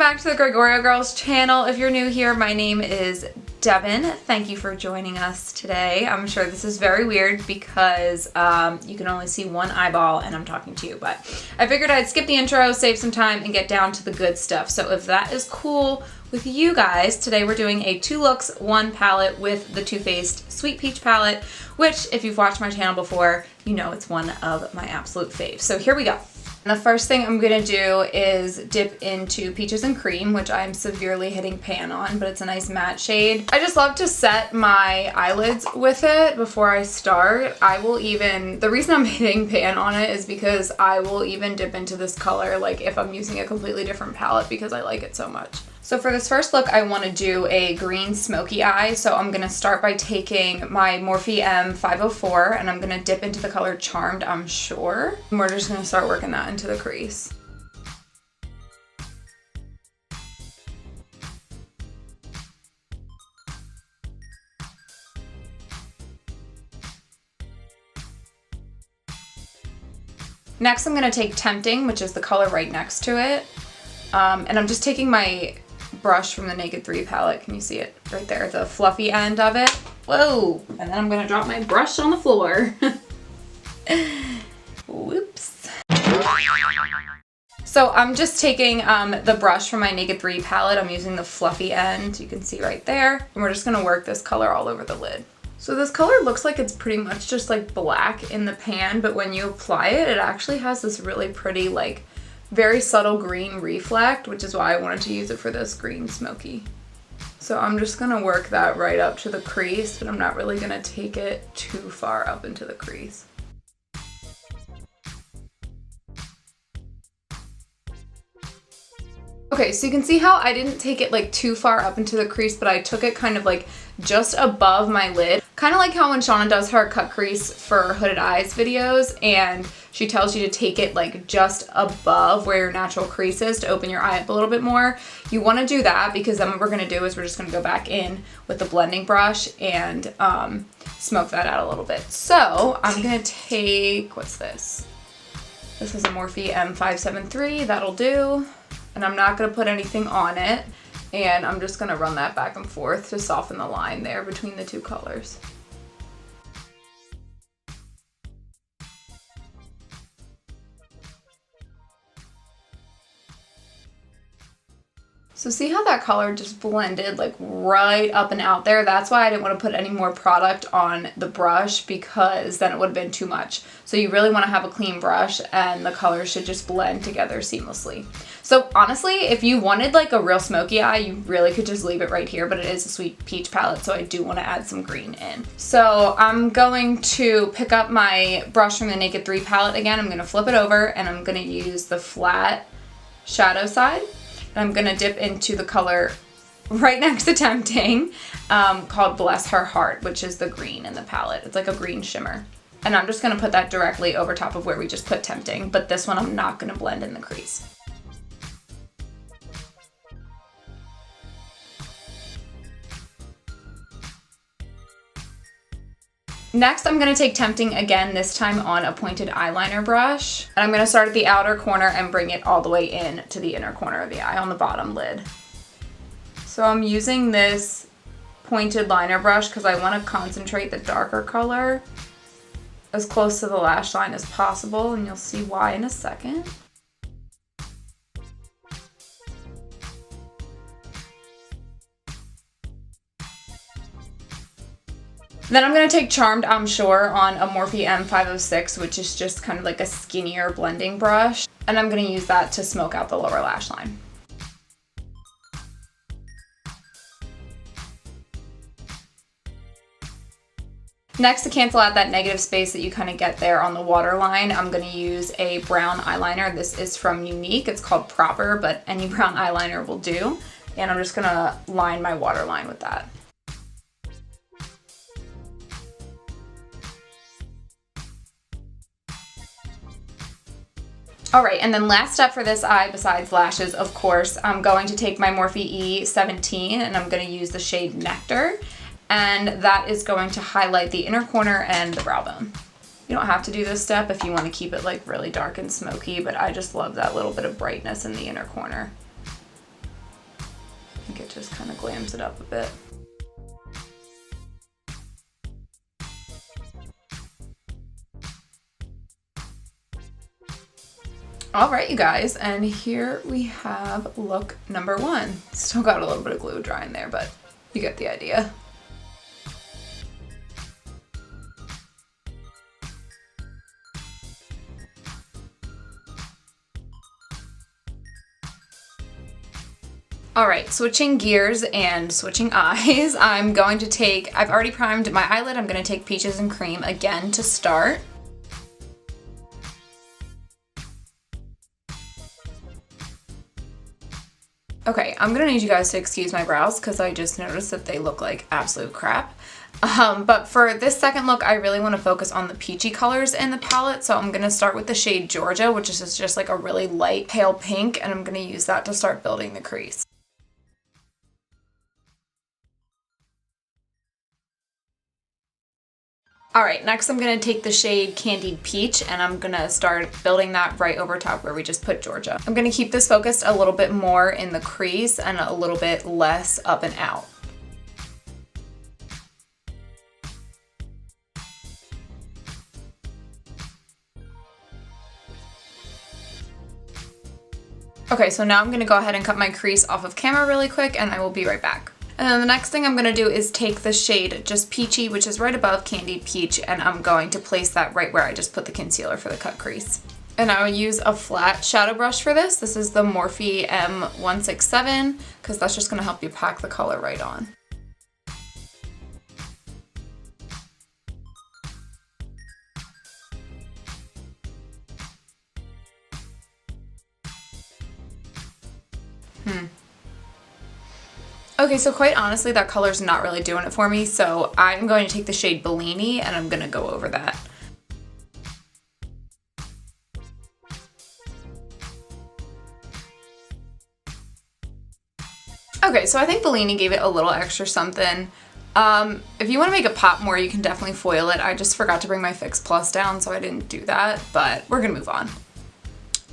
back to the Gregorio Girls channel. If you're new here, my name is Devin. Thank you for joining us today. I'm sure this is very weird because you can only see one eyeball and I'm talking to you, but I figured I'd skip the intro, save some time, and get down to the good stuff. So if that is cool with you guys, today we're doing a 2 looks, 1 palette with the Too Faced Sweet Peach palette, which if you've watched my channel before, you know it's one of my absolute faves. So here we go. And the first thing I'm gonna do is dip into Peaches and Cream, which I'm severely hitting pan on, but it's a nice matte shade. I just love to set my eyelids with it before I start. The reason I'm hitting pan on it is because I will even dip into this color like if I'm using a completely different palette because I like it so much. So for this first look, I want to do a green smoky eye. So I'm going to start by taking my Morphe M504 and I'm going to dip into the color Charmed, I'm sure. And we're just going to start working that into the crease. Next, I'm going to take Tempting, which is the color right next to it. And I'm just taking my brush from the Naked 3 palette. Can you see it right there? The fluffy end of it. Whoa! And then I'm gonna drop my brush on the floor. Whoops. So I'm just taking the brush from my Naked 3 palette. I'm using the fluffy end. You can see right there. And we're just gonna work this color all over the lid. So this color looks like it's pretty much just like black in the pan, but when you apply it, it actually has this really pretty like very subtle green reflect, which is why I wanted to use it for this green smoky. So I'm just gonna work that right up to the crease, but I'm not really gonna take it too far up into the crease. Okay, so you can see how I didn't take it like too far up into the crease, but I took it kind of like just above my lid. Kind of like how when Shauna does her cut crease for Hooded Eyes videos and she tells you to take it like just above where your natural crease is to open your eye up a little bit more. You want to do that because then what we're going to do is we're just going to go back in with the blending brush and smoke that out a little bit. So I'm going to take, what's this? This is a Morphe M573, that'll do. And I'm not going to put anything on it. And I'm just going to run that back and forth to soften the line there between the two colors. So see how that color just blended like right up and out there? That's why I didn't want to put any more product on the brush because then it would have been too much. So you really want to have a clean brush and the colors should just blend together seamlessly. So honestly, if you wanted like a real smoky eye, you really could just leave it right here, but it is a Sweet Peach palette, so I do want to add some green in. So I'm going to pick up my brush from the Naked 3 palette again. I'm going to flip it over and I'm going to use the flat shadow side. I'm gonna dip into the color right next to Tempting called Bless Her Heart, which is the green in the palette. It's like a green shimmer. And I'm just gonna put that directly over top of where we just put Tempting, but this one I'm not gonna blend in the crease. Next, I'm going to take Tempting again, this time on a pointed eyeliner brush. And I'm going to start at the outer corner and bring it all the way in to the inner corner of the eye on the bottom lid. So I'm using this pointed liner brush because I want to concentrate the darker color as close to the lash line as possible, and you'll see why in a second. Then I'm going to take Charmed, I'm sure, on a Morphe M506, which is just kind of like a skinnier blending brush. And I'm going to use that to smoke out the lower lash line. Next, to cancel out that negative space that you kind of get there on the waterline, I'm going to use a brown eyeliner. This is from Unique. It's called Proper, but any brown eyeliner will do. And I'm just going to line my waterline with that. Alright, and then last step for this eye, besides lashes, of course, I'm going to take my Morphe E17 and I'm going to use the shade Nectar. And that is going to highlight the inner corner and the brow bone. You don't have to do this step if you want to keep it like really dark and smoky, but I just love that little bit of brightness in the inner corner. it just kind of glams it up a bit. Alright, you guys, and here we have look number 1. Still got a little bit of glue drying there, but you get the idea. Alright, switching gears and switching eyes, I'm going to take, I've already primed my eyelid, I'm going to take Peaches and Cream again to start. Okay, I'm gonna need you guys to excuse my brows because I just noticed that they look like absolute crap. But for this second look, I really want to focus on the peachy colors in the palette. So I'm gonna start with the shade Georgia, which is just like a really light pale pink, and I'm gonna use that to start building the crease. Alright, next I'm going to take the shade Candied Peach and I'm going to start building that right over top where we just put Georgia. I'm going to keep this focused a little bit more in the crease and a little bit less up and out. Okay, so now I'm going to go ahead and cut my crease off of camera really quick and I will be right back. And then the next thing I'm going to do is take the shade Just Peachy, which is right above Candied Peach, and I'm going to place that right where I just put the concealer for the cut crease. And I will use a flat shadow brush for this. This is the Morphe M167, because that's just going to help you pack the color right on. Okay, so quite honestly, that color's not really doing it for me, so I'm going to take the shade Bellini and I'm going to go over that. Okay, so I think Bellini gave it a little extra something. If you want to make it pop more, you can definitely foil it. I just forgot to bring my Fix Plus down, so I didn't do that, but we're going to move on.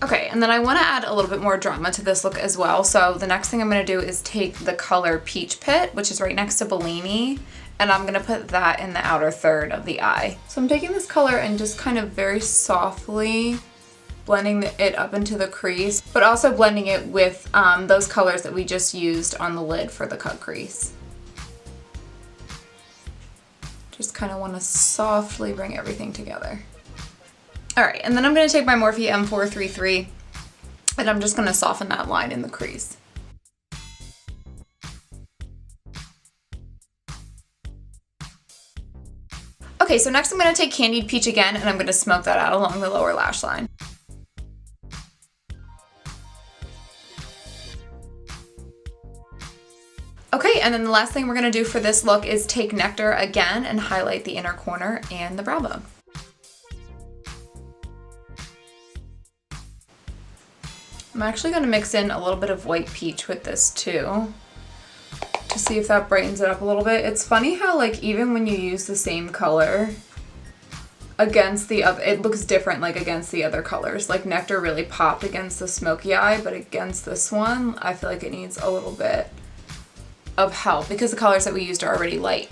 Okay, and then I want to add a little bit more drama to this look as well. So the next thing I'm going to do is take the color Peach Pit, which is right next to Bellini, and I'm going to put that in the outer third of the eye. So I'm taking this color and just kind of very softly blending it up into the crease, but also blending it with those colors that we just used on the lid for the cut crease. Just kind of want to softly bring everything together. Alright, and then I'm going to take my Morphe M433 and I'm just going to soften that line in the crease. Okay, so next I'm going to take Candied Peach again and I'm going to smoke that out along the lower lash line. Okay, and then the last thing we're going to do for this look is take Nectar again and highlight the inner corner and the brow bone. I'm actually going to mix in a little bit of white peach with this too, to see if that brightens it up a little bit. It's funny how like even when you use the same color against the other, it looks different like against the other colors. Like Nectar really popped against the smoky eye, but against this one, I feel like it needs a little bit of help because the colors that we used are already light.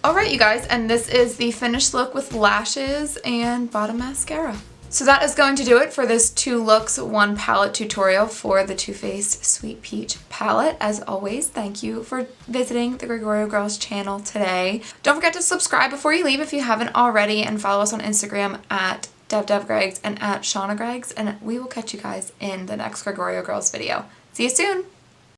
Alright you guys, and this is the finished look with lashes and bottom mascara. So that is going to do it for this 2 looks, 1 palette tutorial for the Too Faced Sweet Peach palette. As always, thank you for visiting the Gregorio Girls channel today. Don't forget to subscribe before you leave if you haven't already, and follow us on Instagram at DevDevGregs and at ShaunaGregs, and we will catch you guys in the next Gregorio Girls video. See you soon!